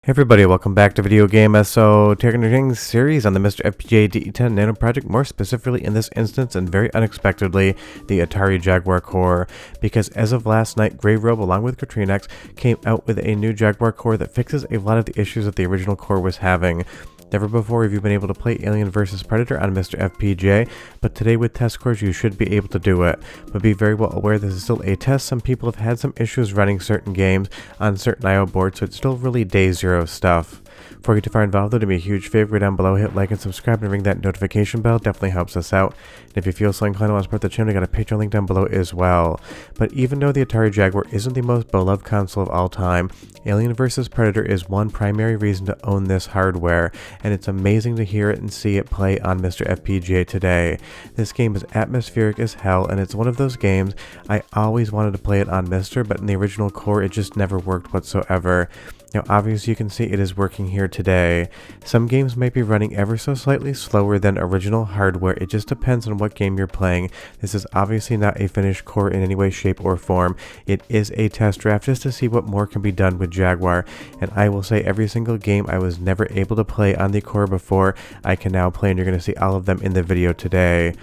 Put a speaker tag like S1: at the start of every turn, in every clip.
S1: Hey everybody, welcome back to Video Game Esoteric series on the MiSTer FPGA DE10 Nano project, more specifically in this instance and very unexpectedly, the Atari Jaguar core, because as of last night, Grave Robe along with Katrinex came out with a new Jaguar core that fixes a lot of the issues that the original core was having. Never before have you been able to play Alien vs Predator on MiSTer FPGA, but today with test cores you should be able to do it. But be very well aware this is still a test. Some people have had some issues running certain games on certain IO boards, so it's still really day zero stuff. Before you get too far involved, though, do me a huge favor down below, hit like and subscribe and ring that notification bell, definitely helps us out. And if you feel so inclined to want to support the channel, I got a Patreon link down below as well. But even though the Atari Jaguar isn't the most beloved console of all time, Alien vs Predator is one primary reason to own this hardware, and it's amazing to hear it and see it play on MiSTer FPGA today. This game is atmospheric as hell, and it's one of those games I always wanted to play it on MiSTer, but in the original core it just never worked whatsoever. Now obviously you can see it is working here today. Some games might be running ever so slightly slower than original hardware, it just depends on what game you're playing. This is obviously not a finished core in any way, shape, or form. It is a test draft just to see what more can be done with Jaguar, and I will say every single game I was never able to play on the core before, I can now play, and you're going to see all of them in the video today.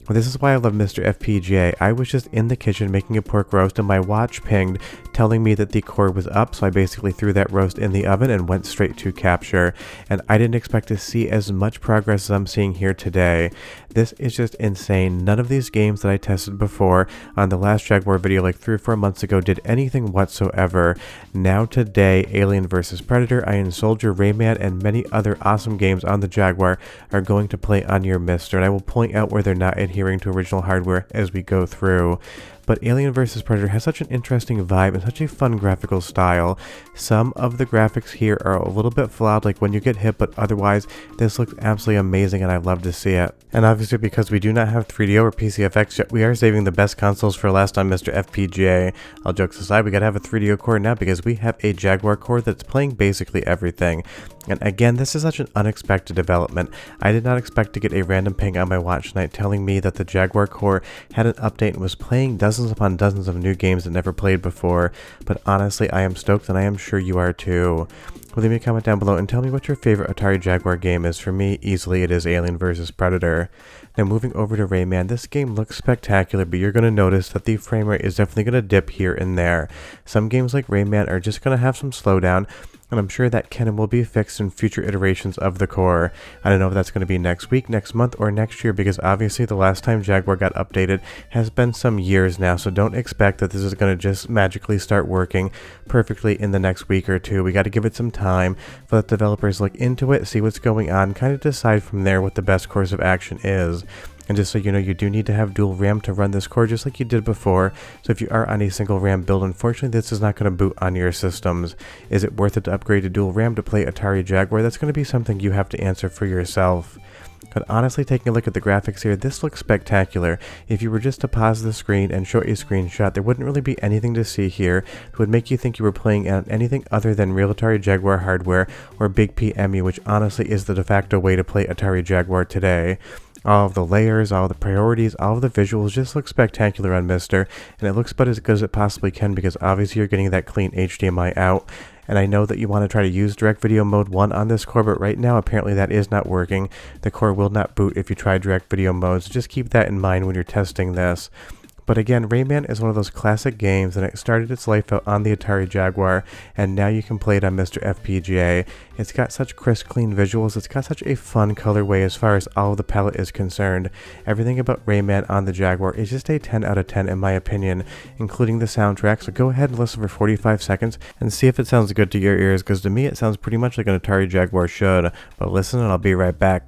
S1: Well, this is why I love MiSTer FPGA. I was just in the kitchen making a pork roast and my watch pinged telling me that the core was up, so I basically threw that roast in the oven and went straight to capture. And I didn't expect to see as much progress as I'm seeing here today. This is just insane. None of these games that I tested before on the last Jaguar video like 3 or 4 months ago did anything whatsoever. Now today, Alien vs Predator, Iron Soldier, Rayman, and many other awesome games on the Jaguar are going to play on your MiSTer, and I will point out where they're not adhering to original hardware as we go through. But Alien vs Predator has such an interesting vibe and such a fun graphical style. Some of the graphics here are a little bit flawed, like when you get hit, but otherwise this looks absolutely amazing and I love to see it. And obviously because we do not have 3DO or PCFX yet, we are saving the best consoles for last on MiSTer FPGA. All jokes aside, we gotta have a 3DO core now because we have a Jaguar core that's playing basically everything. And again, this is such an unexpected development. I did not expect to get a random ping on my watch tonight telling me that the Jaguar core had an update and was playing dozens upon dozens of new games that never played before. But honestly, I am stoked and I am sure you are too. Well, leave me a comment down below and tell me what your favorite Atari Jaguar game is. For me, easily it is Alien vs Predator. Now moving over to Rayman, this game looks spectacular, but you're going to notice that the frame rate is definitely going to dip here and there. Some games like Rayman are just going to have some slowdown, and I'm sure that can and will be fixed in future iterations of the core. I don't know if that's going to be next week, next month, or next year, because obviously the last time Jaguar got updated has been some years now, so don't expect that this is going to just magically start working perfectly in the next week or two. We got to give it some time, let developers look into it, see what's going on, kind of decide from there what the best course of action is. And just so you know, you do need to have dual RAM to run this core just like you did before. So if you are on a single RAM build, unfortunately this is not going to boot on your systems. Is it worth it to upgrade to dual RAM to play Atari Jaguar? That's going to be something you have to answer for yourself. But honestly, taking a look at the graphics here, this looks spectacular. If you were just to pause the screen and show a screenshot, there wouldn't really be anything to see here that would make you think you were playing on anything other than real Atari Jaguar hardware or Big P EMU, which honestly is the de facto way to play Atari Jaguar today. All of the layers, all of the priorities, all of the visuals just look spectacular on MiSTer, and it looks about as good as it possibly can because obviously you're getting that clean HDMI out. And I know that you want to try to use Direct Video Mode 1 on this core, but right now apparently that is not working. The core will not boot if you try Direct Video Mode, so just keep that in mind when you're testing this. But again, Rayman is one of those classic games, and it started its life out on the Atari Jaguar, and now you can play it on MiSTer FPGA. It's got such crisp, clean visuals, it's got such a fun colorway as far as all of the palette is concerned. Everything about Rayman on the Jaguar is just a 10 out of 10 in my opinion, including the soundtrack, so go ahead and listen for 45 seconds and see if it sounds good to your ears, because to me it sounds pretty much like an Atari Jaguar should. But listen and I'll be right back.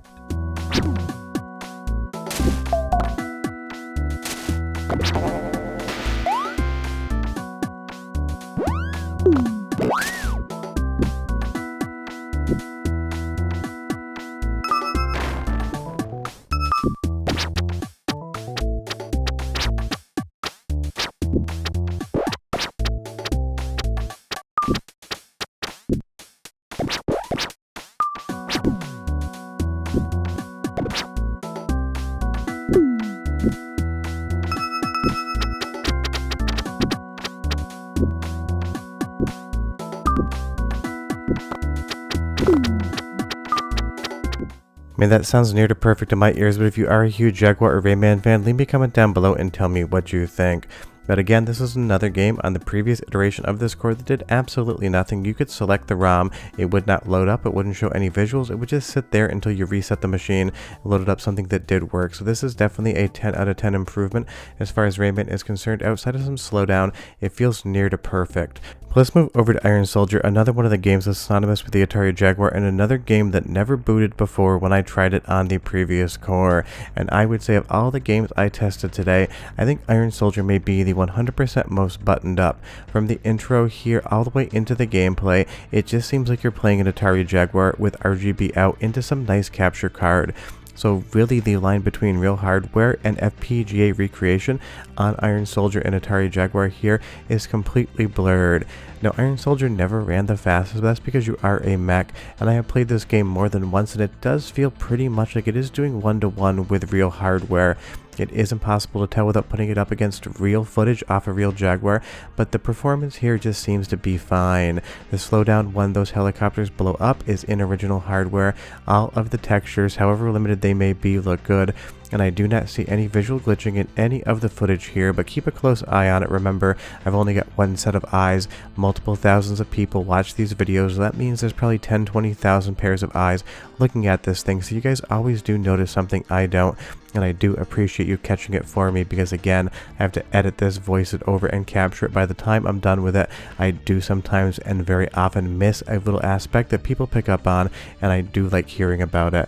S1: I mean, that sounds near to perfect in my ears, but if you are a huge Jaguar or Rayman fan, leave me a comment down below and tell me what you think. But again, this is another game on the previous iteration of this core that did absolutely nothing. You could select the ROM, it would not load up, it wouldn't show any visuals, it would just sit there until you reset the machine and loaded up something that did work. So this is definitely a 10 out of 10 improvement as far as Rayman is concerned. Outside of some slowdown, it feels near to perfect. But let's move over to Iron Soldier, another one of the games that's synonymous with the Atari Jaguar, and another game that never booted before when I tried it on the previous core. And I would say of all the games I tested today, I think Iron Soldier may be the 100% most buttoned up. From the intro here all the way into the gameplay, it just seems like you're playing an Atari Jaguar with RGB out into some nice capture card. So really the line between real hardware and FPGA recreation on Iron Soldier and Atari Jaguar here is completely blurred. Now Iron Soldier never ran the fastest, but that's because you are a mech, and I have played this game more than once and it does feel pretty much like it is doing one-to-one with real hardware. It is impossible to tell without putting it up against real footage off a real Jaguar, but the performance here just seems to be fine. The slowdown when those helicopters blow up is in original hardware. All of the textures, however limited they may be, look good. And I do not see any visual glitching in any of the footage here, but keep a close eye on it. Remember, I've only got one set of eyes. Multiple thousands of people watch these videos. That means there's probably 10-20,000 pairs of eyes looking at this thing, so you guys always do notice something I don't, and I do appreciate you catching it for me, because again, I have to edit this, voice it over, and capture it. By the time I'm done with it, I do sometimes and very often miss a little aspect that people pick up on, and I do like hearing about it.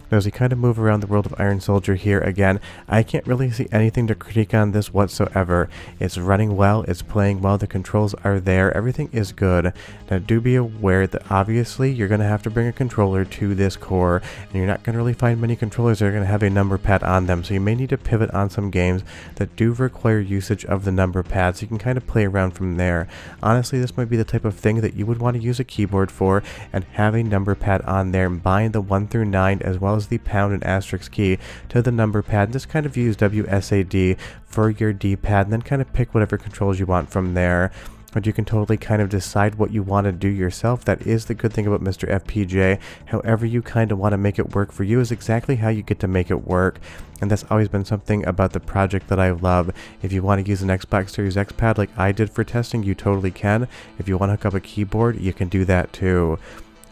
S1: As we kind of move around the world of Iron Soldier here again, I can't really see anything to critique on this whatsoever. It's running well, it's playing well, the controls are there, everything is good. Now do be aware that obviously you're going to have to bring a controller to this core, and you're not going to really find many controllers that are going to have a number pad on them, so you may need to pivot on some games that do require usage of the number pad, so you can kind of play around from there. Honestly, this might be the type of thing that you would want to use a keyboard for, and have a number pad on there, and bind the 1 through 9 as well as the pound and asterisk key to the number pad, and just kind of use WSAD for your D-pad, and then kind of pick whatever controls you want from there. But you can totally kind of decide what you want to do yourself. That is the good thing about MiSTer FPGA. However you kind of want to make it work for you is exactly how you get to make it work. And that's always been something about the project that I love. If you want to use an Xbox Series X pad like I did for testing, you totally can. If you want to hook up a keyboard, you can do that too.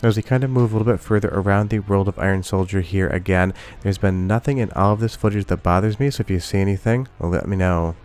S1: As we kind of move a little bit further around the world of Iron Soldier here again, there's been nothing in all of this footage that bothers me, so if you see anything, let me know.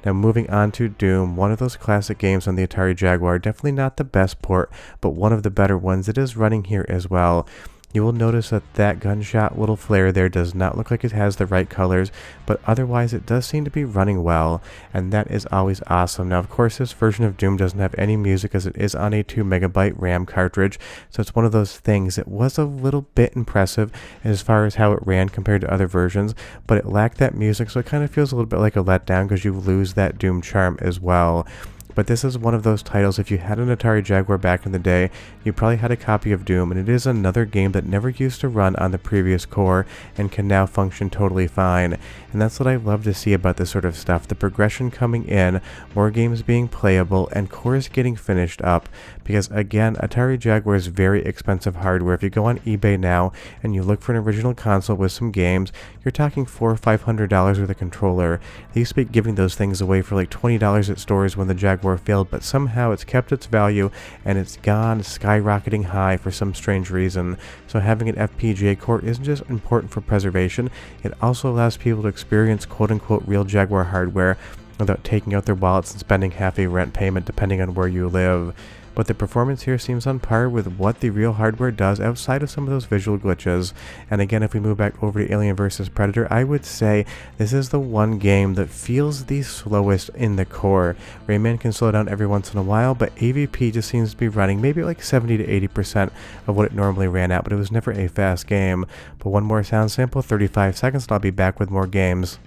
S1: Now moving on to Doom, one of those classic games on the Atari Jaguar, definitely not the best port, but one of the better ones. It is running here as well. You will notice that that gunshot little flare there does not look like it has the right colors, but otherwise it does seem to be running well, and that is always awesome. Now of course this version of Doom doesn't have any music as it is on a 2 MB RAM cartridge, so it's one of those things. It was a little bit impressive as far as how it ran compared to other versions, but it lacked that music, so it kind of feels a little bit like a letdown because you lose that Doom charm as well. But this is one of those titles, if you had an Atari Jaguar back in the day, you probably had a copy of Doom, and it is another game that never used to run on the previous core and can now function totally fine. And that's what I love to see about this sort of stuff, the progression coming in, more games being playable, and cores getting finished up. Because again, Atari Jaguar is very expensive hardware. If you go on eBay now and you look for an original console with some games, you're talking $400 or $500 with a controller. They used to be giving those things away for like $20 at stores when the Jaguar failed, but somehow it's kept its value and it's gone skyrocketing high for some strange reason. So having an FPGA core isn't just important for preservation, it also allows people to experience quote-unquote real Jaguar hardware without taking out their wallets and spending half a rent payment depending on where you live. But the performance here seems on par with what the real hardware does outside of some of those visual glitches. And again, if we move back over to Alien vs Predator, I would say this is the one game that feels the slowest in the core. Rayman can slow down every once in a while, but AVP just seems to be running maybe like 70 to 80% of what it normally ran at, but it was never a fast game. But one more sound sample, 35 seconds, and I'll be back with more games.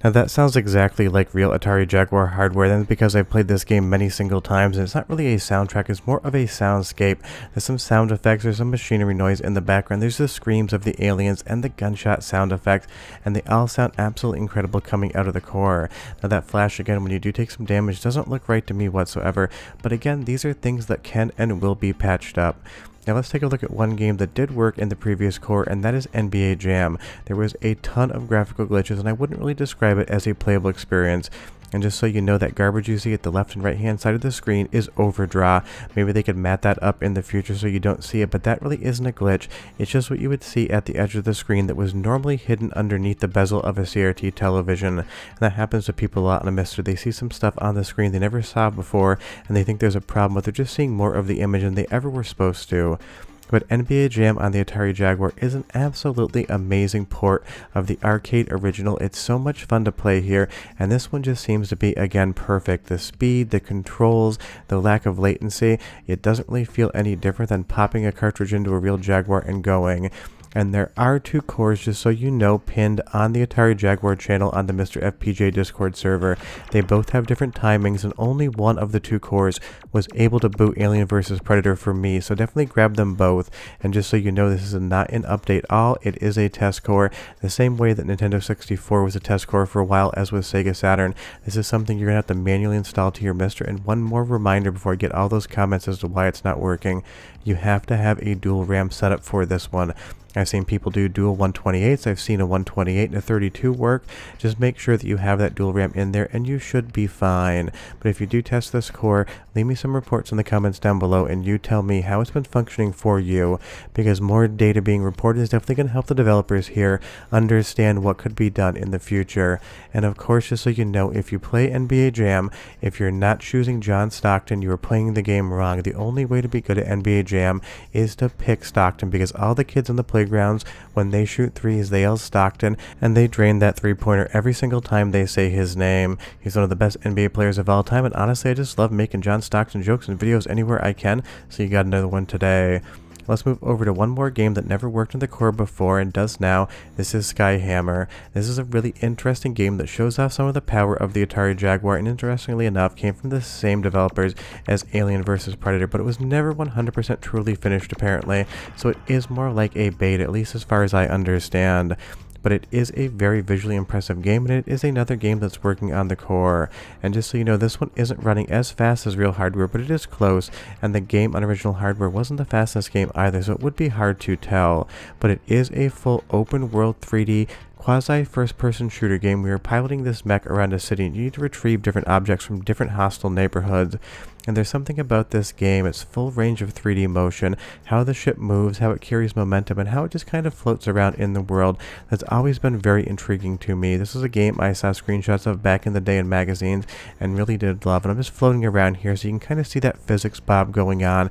S1: Now that sounds exactly like real Atari Jaguar hardware, then because I've played this game many single times, and it's not really a soundtrack, it's more of a soundscape. There's some sound effects, there's some machinery noise in the background, there's the screams of the aliens and the gunshot sound effects, and they all sound absolutely incredible coming out of the core. Now that flash, again, when you do take some damage, doesn't look right to me whatsoever, but again, these are things that can and will be patched up. Now let's take a look at one game that did work in the previous core, and that is NBA Jam. There was a ton of graphical glitches, and I wouldn't really describe it as a playable experience. And just so you know, that garbage you see at the left and right hand side of the screen is overdraw. Maybe they could mat that up in the future so you don't see it, but that really isn't a glitch. It's just what you would see at the edge of the screen that was normally hidden underneath the bezel of a CRT television. And that happens to people a lot on a MiSTer. They see some stuff on the screen they never saw before, and they think there's a problem, but they're just seeing more of the image than they ever were supposed to. But NBA Jam on the Atari Jaguar is an absolutely amazing port of the arcade original. It's so much fun to play here, and this one just seems to be, again, perfect. The speed, the controls, the lack of latency, it doesn't really feel any different than popping a cartridge into a real Jaguar and going. And there are 2 cores, just so you know, pinned on the Atari Jaguar channel on the MiSTer FPGA Discord server. They both have different timings, and only one of the 2 cores was able to boot Alien vs. Predator for me, so definitely grab them both. And just so you know, this is not an update all, it is a test core, the same way that Nintendo 64 was a test core for a while, as with Sega Saturn. This is something you're going to have to manually install to your MiSTer. And one more reminder before I get all those comments as to why it's not working, you have to have a dual RAM setup for this one. I've seen people do dual 128s, I've seen a 128 and a 32 work. Just make sure that you have that dual RAM in there and you should be fine. But if you do test this core, leave me some reports in the comments down below and you tell me how it's been functioning for you, because more data being reported is definitely going to help the developers here understand what could be done in the future. And of course, just so you know, if you play NBA Jam, if you're not choosing John Stockton, you are playing the game wrong. The only way to be good at NBA Jam is to pick Stockton, because all the kids on the playgrounds, when they shoot threes, they yell Stockton, and they drain that three-pointer every single time they say his name. He's one of the best NBA players of all time, and honestly, I just love making John Stockton jokes and videos anywhere I can, so you got another one today. Let's move over to one more game that never worked in the core before and does now. This is Skyhammer. This is a really interesting game that shows off some of the power of the Atari Jaguar, and interestingly enough came from the same developers as Alien vs. Predator, but it was never 100% truly finished apparently, so it is more like a beta, at least as far as I understand. But it is a very visually impressive game, and it is another game that's working on the core. And just so you know, this one isn't running as fast as real hardware, but it is close, and the game on original hardware wasn't the fastest game either, so it would be hard to tell. But it is a full open world 3D quasi first-person shooter game. We are piloting this mech around a city, and you need to retrieve different objects from different hostile neighborhoods. And there's something about this game, its full range of 3D motion, how the ship moves, how it carries momentum, and how it just kind of floats around in the world, that's always been very intriguing to me. This is a game I saw screenshots of back in the day in magazines and really did love, and I'm just floating around here so you can kind of see that physics bob going on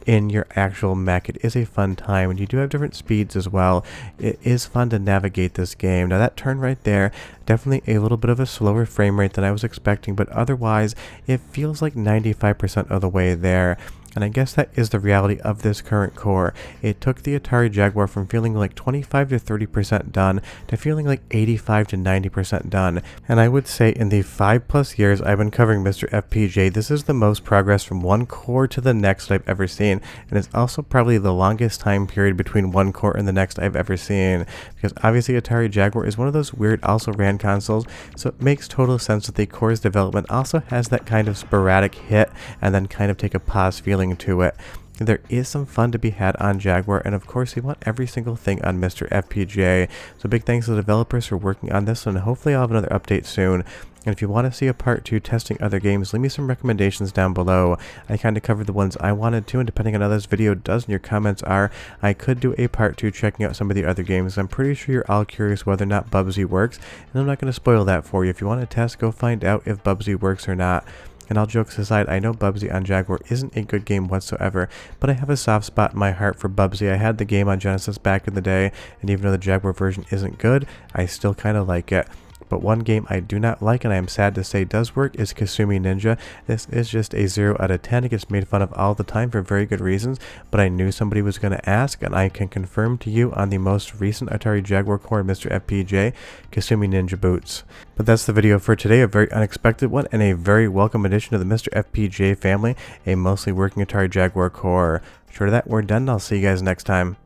S1: in your actual mech. It is a fun time, and you do have different speeds as well. It is fun to navigate this game. Now that turn right there, definitely a little bit of a slower frame rate than I was expecting, but otherwise it feels like 95% of the way there. And I guess that is the reality of this current core. It took the Atari Jaguar from feeling like 25 to 30% done to feeling like 85 to 90% done. And I would say in the 5+ years I've been covering MiSTer FPGA, this is the most progress from one core to the next I've ever seen. And it's also probably the longest time period between one core and the next I've ever seen. Because obviously Atari Jaguar is one of those weird also ran consoles, so it makes total sense that the core's development also has that kind of sporadic hit and then kind of take a pause feeling to it. There is some fun to be had on Jaguar, and of course we want every single thing on MiSTer FPGA, so big thanks to the developers for working on this, and hopefully I'll have another update soon. And if you want to see a part 2 testing other games, leave me some recommendations down below. I kind of covered the ones I wanted to, and depending on how this video does and your comments are, I could do a part 2 checking out some of the other games. I'm pretty sure you're all curious whether or not Bubsy works, and I'm not going to spoil that for you. If you want to test, go find out if Bubsy works or not. And all jokes aside, I know Bubsy on Jaguar isn't a good game whatsoever, but I have a soft spot in my heart for Bubsy. I had the game on Genesis back in the day, and even though the Jaguar version isn't good, I still kind of like it. But one game I do not like, and I am sad to say does work, is Kasumi Ninja. This is just a 0 out of 10. It gets made fun of all the time for very good reasons, but I knew somebody was going to ask, and I can confirm to you on the most recent Atari Jaguar core MiSTer FPGA, Kasumi Ninja boots. But that's the video for today, a very unexpected one, and a very welcome addition to the MiSTer FPGA family, a mostly working Atari Jaguar core. Short of that, we're done. I'll see you guys next time.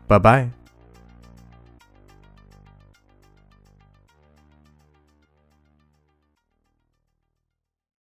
S1: Bye-bye.